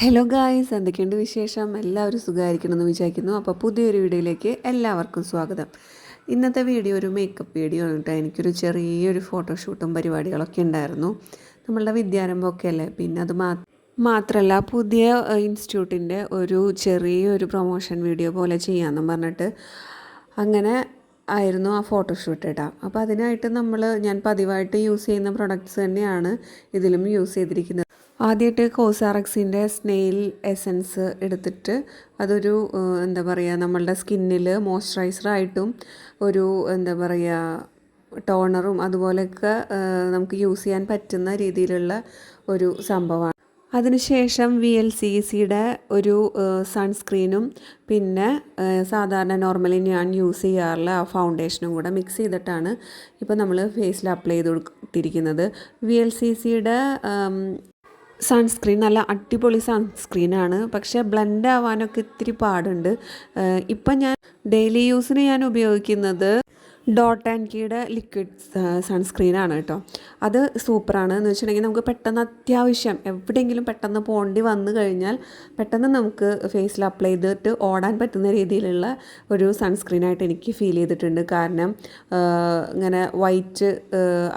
Hello guys, എന്തൊക്കെയുണ്ട് വിശേഷം? എല്ലാവരും സുഖമായിരിക്കണമെന്ന് വിചാരിക്കുന്നു. അപ്പോൾ പുതിയൊരു വീഡിയോയിലേക്ക് എല്ലാവർക്കും സ്വാഗതം. ഇന്നത്തെ വീഡിയോ ഒരു മേക്കപ്പ് വീഡിയോ ആണ് കേട്ടോ. എനിക്കൊരു ചെറിയൊരു ഫോട്ടോഷൂട്ടും പരിപാടികളൊക്കെ ഉണ്ടായിരുന്നു. നമ്മളുടെ വിദ്യാരംഭമൊക്കെ അല്ലേ. പിന്നെ അത് മാത്രമല്ല പുതിയ ഇൻസ്റ്റിറ്റ്യൂട്ടിൻ്റെ ഒരു ചെറിയൊരു പ്രൊമോഷൻ വീഡിയോ പോലെ ചെയ്യാമെന്നും പറഞ്ഞിട്ട് അങ്ങനെ ആയിരുന്നു ആ ഫോട്ടോഷൂട്ട് കേട്ടോ. അപ്പോൾ അതിനായിട്ട് ഞാൻ പതിവായിട്ട് യൂസ് ചെയ്യുന്ന പ്രൊഡക്ട്സ് തന്നെയാണ് ഇതിലും യൂസ് ചെയ്തിരിക്കുന്നത്. ആദ്യമായിട്ട് കോസാറക്സിൻ്റെ സ്നെയിൽ എസൻസ് എടുത്തിട്ട് അതൊരു എന്താ പറയുക, നമ്മളുടെ സ്കിന്നിൽ മോയ്സ്ചറൈസറായിട്ടും ഒരു എന്താ പറയുക ടോണറും അതുപോലെയൊക്കെ നമുക്ക് യൂസ് ചെയ്യാൻ പറ്റുന്ന രീതിയിലുള്ള ഒരു സംഭവമാണ്. അതിനുശേഷം VLCCയുടെ ഒരു സൺസ്ക്രീനും പിന്നെ സാധാരണ നോർമലി ഞാൻ യൂസ് ചെയ്യാറുള്ള ആ ഫൗണ്ടേഷനും കൂടെ മിക്സ് ചെയ്തിട്ടാണ് ഇപ്പോൾ നമ്മൾ ഫേസിൽ അപ്ലൈ ചെയ്ത് കൊടുത്തിരിക്കുന്നത്. VLCCയുടെ സൺസ്ക്രീൻ നല്ല അടിപൊളി സൺസ്ക്രീനാണ്. പക്ഷേ ബ്ലെൻഡ് ആവാനൊക്കെ ഇത്തിരി പാടുണ്ട്. ഇപ്പം ഞാൻ ഡെയിലി യൂസിന് ഞാൻ ഉപയോഗിക്കുന്നത് ഡോട്ട് ആൻഡ് കീയുടെ ലിക്വിഡ് സൺസ്ക്രീനാണ് കേട്ടോ. അത് സൂപ്പറാണ്. എന്ന് വെച്ചിട്ടുണ്ടെങ്കിൽ നമുക്ക് പെട്ടെന്ന് അത്യാവശ്യം എവിടെയെങ്കിലും പെട്ടെന്ന് പോണ്ടി വന്നു കഴിഞ്ഞാൽ പെട്ടെന്ന് നമുക്ക് ഫേസിൽ അപ്ലൈ ചെയ്തിട്ട് ഓടാൻ പറ്റുന്ന രീതിയിലുള്ള ഒരു സൺസ്ക്രീനായിട്ട് എനിക്ക് ഫീൽ ചെയ്തിട്ടുണ്ട്. കാരണം ഇങ്ങനെ വൈറ്റ്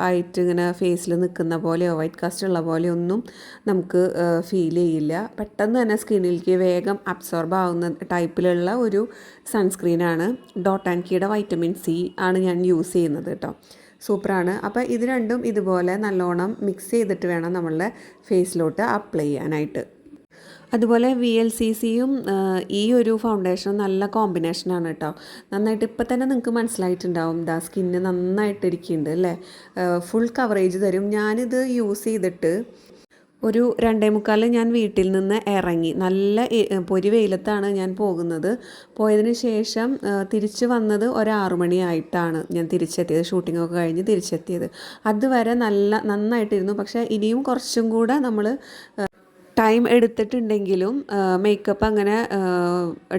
ആയിട്ട് ഇങ്ങനെ ഫേസിൽ നിൽക്കുന്ന പോലെയോ വൈറ്റ് കാസ്റ്റ് ഉള്ള പോലെയോ ഒന്നും നമുക്ക് ഫീൽ ചെയ്യില്ല. പെട്ടെന്ന് തന്നെ സ്കിന്നിലേക്ക് വേഗം അബ്സോർബ് ആവുന്ന ടൈപ്പിലുള്ള ഒരു സൺസ്ക്രീനാണ്. ഡോട്ട് ആൻഡ് കീയുടെ വൈറ്റമിൻ സി ആണ് ഞാൻ യൂസ് ചെയ്യുന്നത് കേട്ടോ. സൂപ്പറാണ്. അപ്പോൾ ഇത് രണ്ടും ഇതുപോലെ നല്ലോണം മിക്സ് ചെയ്തിട്ട് വേണം നമ്മളുടെ ഫേസിലോട്ട് അപ്ലൈ ചെയ്യാനായിട്ട്. അതുപോലെ VLCCയും ഈ ഒരു ഫൗണ്ടേഷനും നല്ല കോമ്പിനേഷനാണ് കേട്ടോ. നന്നായിട്ട് ഇപ്പം തന്നെ നിങ്ങൾക്ക് മനസ്സിലായിട്ടുണ്ടാവും. സ്കിന്ന് നന്നായിട്ട് ഇരിക്കുന്നുണ്ട് അല്ലേ. ഫുൾ കവറേജ് തരും. ഞാനിത് യൂസ് ചെയ്തിട്ട് ഒരു 2:45 ഞാൻ വീട്ടിൽ നിന്ന് ഇറങ്ങി. നല്ല പൊരി വെയിലത്താണ് ഞാൻ പോകുന്നത്. പോയതിന് ശേഷം തിരിച്ച് വന്നത് ഒരു 6 മണിയായിട്ടാണ് ഞാൻ തിരിച്ചെത്തിയത്. ഷൂട്ടിങ്ങൊക്കെ കഴിഞ്ഞ് തിരിച്ചെത്തിയത്. അതുവരെ നന്നായിട്ടിരുന്നു. പക്ഷേ ഇനിയും കുറച്ചും കൂടെ നമ്മൾ ടൈം എടുത്തിട്ടുണ്ടെങ്കിലും മേക്കപ്പ് അങ്ങനെ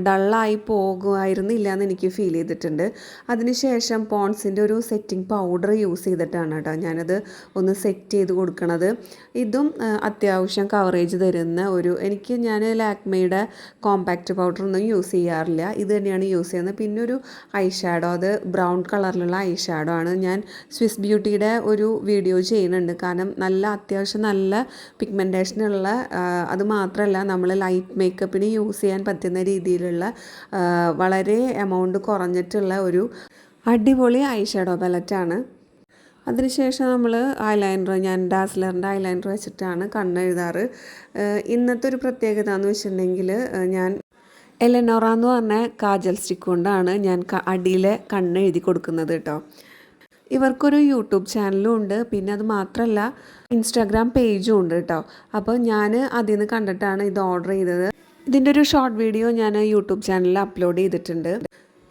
ഡള്ളായി പോകുമായിരുന്നില്ല എന്ന് എനിക്ക് ഫീൽ ചെയ്തിട്ടുണ്ട്. അതിനുശേഷം പോൺസിൻ്റെ ഒരു സെറ്റിംഗ് പൗഡർ യൂസ് ചെയ്തിട്ടാണ് കേട്ടോ ഞാനത് ഒന്ന് സെറ്റ് ചെയ്ത് കൊടുക്കണത്. ഇതും അത്യാവശ്യം കവറേജ് തരുന്ന ഞാൻ ലാക്മേയുടെ കോമ്പാക്റ്റ് പൗഡറൊന്നും യൂസ് ചെയ്യാറില്ല. ഇത് തന്നെയാണ് യൂസ് ചെയ്യുന്നത്. പിന്നെ ഒരു ഐ ഷാഡോ, അത് ബ്രൗൺ കളറിലുള്ള ഐ ഷാഡോ ആണ്. ഞാൻ സ്വിസ് ബ്യൂട്ടിയുടെ ഒരു വീഡിയോ ചെയ്യുന്നുണ്ട്. കാരണം അത്യാവശ്യം നല്ല പിഗ്മെൻറ്റേഷനുള്ള, അത് മാത്രമല്ല നമ്മൾ ലൈറ്റ് മേക്കപ്പിന് യൂസ് ചെയ്യാൻ പറ്റുന്ന രീതിയിലുള്ള വളരെ എമൗണ്ട് കുറഞ്ഞിട്ടുള്ള ഒരു അടിപൊളി ഐ ഷാഡോ പാലറ്റാണ്. അതിനുശേഷം നമ്മൾ ഞാൻ ഡാസ്ലറിൻ്റെ ഐലൈനർ വെച്ചിട്ടാണ് കണ്ണെഴുതാറ്. ഇന്നത്തെ ഒരു പ്രത്യേകത എന്ന് വെച്ചിട്ടുണ്ടെങ്കിൽ ഞാൻ എലനോറ എന്ന് പറഞ്ഞ കാജൽ സ്റ്റിക്ക് കൊണ്ടാണ് ഞാൻ അടിയിലെ കണ്ണെഴുതി കൊടുക്കുന്നത് കേട്ടോ. ഇവർക്കൊരു യൂട്യൂബ് ചാനലും ഉണ്ട്. പിന്നെ അത് മാത്രമല്ല ഇൻസ്റ്റാഗ്രാം പേജും ഉണ്ട് കേട്ടോ. അപ്പോൾ ഞാൻ അതിൽ നിന്ന് കണ്ടിട്ടാണ് ഇത് ഓർഡർ ചെയ്തത്. ഇതിൻ്റെ ഒരു ഷോർട്ട് വീഡിയോ ഞാൻ യൂട്യൂബ് ചാനലിൽ അപ്ലോഡ് ചെയ്തിട്ടുണ്ട്.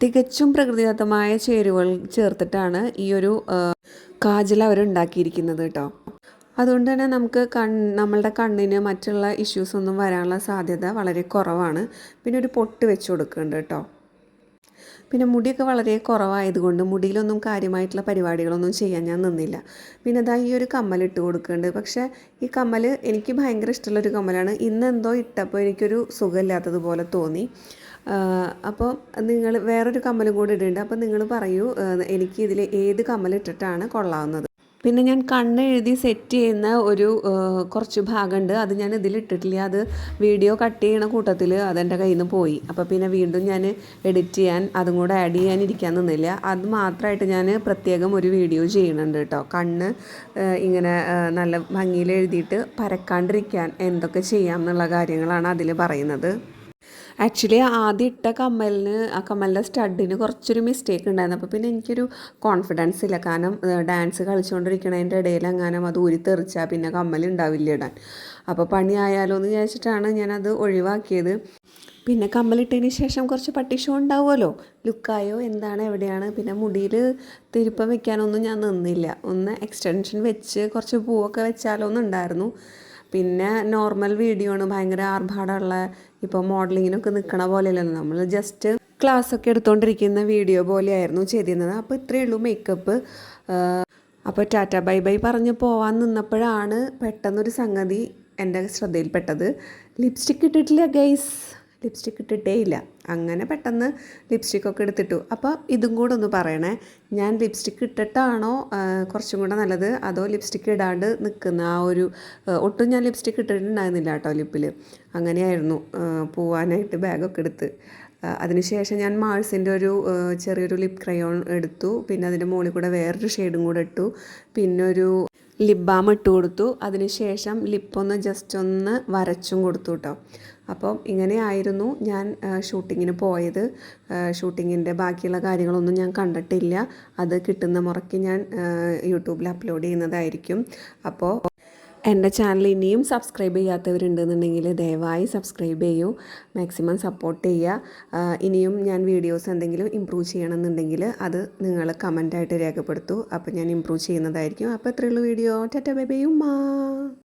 തികച്ചും പ്രകൃതിദത്തമായ ചേരുവകൾ ചേർത്തിട്ടാണ് ഈ ഒരു കാജൽ അവർ ഉണ്ടാക്കിയിരിക്കുന്നത് കേട്ടോ. അതുകൊണ്ട് തന്നെ നമുക്ക് നമ്മളുടെ കണ്ണിന് മറ്റുള്ള ഇഷ്യൂസ് ഒന്നും വരാനുള്ള സാധ്യത വളരെ കുറവാണ്. പിന്നെ ഒരു പൊട്ട് വെച്ച് കൊടുക്കുന്നുണ്ട് കേട്ടോ. പിന്നെ മുടിയൊക്കെ വളരെ കുറവായതുകൊണ്ട് മുടിയിലൊന്നും കാര്യമായിട്ടുള്ള പരിപാടികളൊന്നും ചെയ്യാൻ ഞാൻ നിന്നില്ല. പിന്നെ ഈ ഒരു കമ്മലിട്ട് കൊടുക്കുന്നുണ്ട്. പക്ഷേ ഈ കമ്മൽ എനിക്ക് ഭയങ്കര ഇഷ്ടമുള്ളൊരു കമ്മലാണ്. ഇന്നെന്തോ ഇട്ടപ്പോൾ എനിക്കൊരു സുഖമില്ലാത്തതുപോലെ തോന്നി. അപ്പോൾ നിങ്ങൾ വേറൊരു കമ്മലും കൂടി ഇടുന്നുണ്ട്. അപ്പോൾ നിങ്ങൾ പറയൂ എനിക്ക് ഇതിൽ ഏത് കമ്മലിട്ടിട്ടാണ് കൊള്ളാവുന്നത്. പിന്നെ ഞാൻ കണ്ണെഴുതി സെറ്റ് ചെയ്യുന്ന കുറച്ച് ഭാഗമുണ്ട്. അത് ഞാൻ ഇതിലിട്ടിട്ടില്ല. അത് വീഡിയോ കട്ട് ചെയ്യണ കൂട്ടത്തിൽ അതെൻ്റെ കയ്യിൽ നിന്ന് പോയി. അപ്പോൾ പിന്നെ വീണ്ടും ഞാൻ എഡിറ്റ് ചെയ്യാൻ അതും കൂടെ ആഡ് ചെയ്യാനിരിക്കാൻ നിന്നില്ല. അത് മാത്രമായിട്ട് ഞാൻ പ്രത്യേകം ഒരു വീഡിയോ ചെയ്യുന്നുണ്ട് കേട്ടോ. കണ്ണ് ഇങ്ങനെ നല്ല ഭംഗിയിൽ എഴുതിയിട്ട് പരക്കാണ്ടിരിക്കാൻ എന്തൊക്കെ ചെയ്യാം എന്നുള്ള കാര്യങ്ങളാണ് അതിൽ പറയുന്നത്. ആക്ച്വലി ആദ്യം ഇട്ട ആ കമ്മലിൻ്റെ സ്റ്റഡിന് കുറച്ചൊരു മിസ്റ്റേക്ക് ഉണ്ടായിരുന്നു. അപ്പോൾ പിന്നെ എനിക്കൊരു കോൺഫിഡൻസ് ഇല്ല. കാരണം ഡാൻസ് കളിച്ചുകൊണ്ടിരിക്കണതിൻ്റെ ഇടയിൽ എങ്ങാനും അത് ഊരിത്തെറിച്ചാൽ പിന്നെ കമ്മലുണ്ടാവില്ല ഇടാൻ. അപ്പോൾ പണിയായാലോ എന്ന് വിചാരിച്ചിട്ടാണ് ഞാനത് ഒഴിവാക്കിയത്. പിന്നെ കമ്മലിട്ടതിന് ശേഷം കുറച്ച് പട്ടിഷോ ഉണ്ടാവുമല്ലോ, ലുക്കായോ എന്താണ് എവിടെയാണ്. പിന്നെ മുടിയിൽ തിരുപ്പം വെക്കാനൊന്നും ഞാൻ നിന്നില്ല. ഒന്ന് എക്സ്റ്റൻഷൻ വെച്ച് കുറച്ച് പൂവൊക്കെ വെച്ചാലോ എന്നുണ്ടായിരുന്നു. പിന്നെ നോർമൽ വീഡിയോ ആണ്. ഭയങ്കര ആർഭാടമുള്ള ഇപ്പോൾ മോഡലിങ്ങിനൊക്കെ നിൽക്കണ പോലെയല്ലല്ലോ. നമ്മൾ ജസ്റ്റ് ക്ലാസ്സൊക്കെ എടുത്തുകൊണ്ടിരിക്കുന്ന വീഡിയോ പോലെയായിരുന്നു ചെയ്തിരുന്നത്. അപ്പോൾ ഇത്രയേ ഉള്ളൂ മേക്കപ്പ്. അപ്പോൾ ടാറ്റ ബൈ ബൈ പറഞ്ഞ് പോവാൻ നിന്നപ്പോഴാണ് പെട്ടെന്നൊരു സംഗതി എൻ്റെ ശ്രദ്ധയിൽപ്പെട്ടത്. ലിപ്സ്റ്റിക്ക് ഇട്ടിട്ടില്ല ഗൈസ്, ലിപ്സ്റ്റിക്ക് ഇട്ടിട്ടേ ഇല്ല. അങ്ങനെ പെട്ടെന്ന് ലിപ്സ്റ്റിക്കൊക്കെ എടുത്തിട്ടു. അപ്പോൾ ഇതും കൂടെ ഒന്ന് പറയണേ, ഞാൻ ലിപ്സ്റ്റിക്ക് ഇട്ടിട്ടാണോ കുറച്ചും കൂടെ നല്ലത്, അതോ ലിപ്സ്റ്റിക്ക് ഇടാണ്ട് നിൽക്കുന്ന ആ ഒരു ഒട്ടും ഞാൻ ലിപ്സ്റ്റിക്ക് ഇട്ടിട്ടുണ്ടായിരുന്നില്ല കേട്ടോ ലിപ്പിൽ. അങ്ങനെയായിരുന്നു പോവാനായിട്ട് ബാഗൊക്കെ എടുത്ത്. അതിനുശേഷം ഞാൻ മാൾസിൻ്റെ ഒരു ചെറിയൊരു ലിപ് ക്രയോൺ എടുത്തു. പിന്നെ അതിൻ്റെ മുകളിൽ കൂടെ വേറൊരു ഷെയ്ഡും കൂടെ ഇട്ടു. പിന്നെ ഒരു ലിപ് ബാം ഇട്ട് കൊടുത്തു. അതിനുശേഷം ലിപ്പൊന്ന് ജസ്റ്റ് ഒന്ന് വരച്ചും കൊടുത്തു കേട്ടോ. അപ്പം ഇങ്ങനെയായിരുന്നു ഞാൻ ഷൂട്ടിങ്ങിന് പോയത്. ഷൂട്ടിങ്ങിൻ്റെ ബാക്കിയുള്ള കാര്യങ്ങളൊന്നും ഞാൻ കണ്ടിട്ടില്ല. അത് കിട്ടുന്ന മുറയ്ക്ക് ഞാൻ യൂട്യൂബിൽ അപ്ലോഡ് ചെയ്യുന്നതായിരിക്കും. അപ്പോൾ എൻ്റെ ചാനൽ ഇനിയും സബ്സ്ക്രൈബ് ചെയ്യാത്തവരുണ്ടെന്നുണ്ടെങ്കിൽ ദയവായി സബ്സ്ക്രൈബ് ചെയ്യൂ, മാക്സിമം സപ്പോർട്ട് ചെയ്യുക. ഇനിയും ഞാൻ വീഡിയോസ് എന്തെങ്കിലും ഇമ്പ്രൂവ് ചെയ്യണമെന്നുണ്ടെങ്കിൽ അത് നിങ്ങൾ കമൻറ്റായിട്ട് രേഖപ്പെടുത്തൂ. അപ്പോൾ ഞാൻ ഇമ്പ്രൂവ് ചെയ്യുന്നതായിരിക്കും. അപ്പോൾ ഇത്രയുള്ള വീഡിയോ. ടാറ്റ ബൈ ബൈ ഉമ്മ.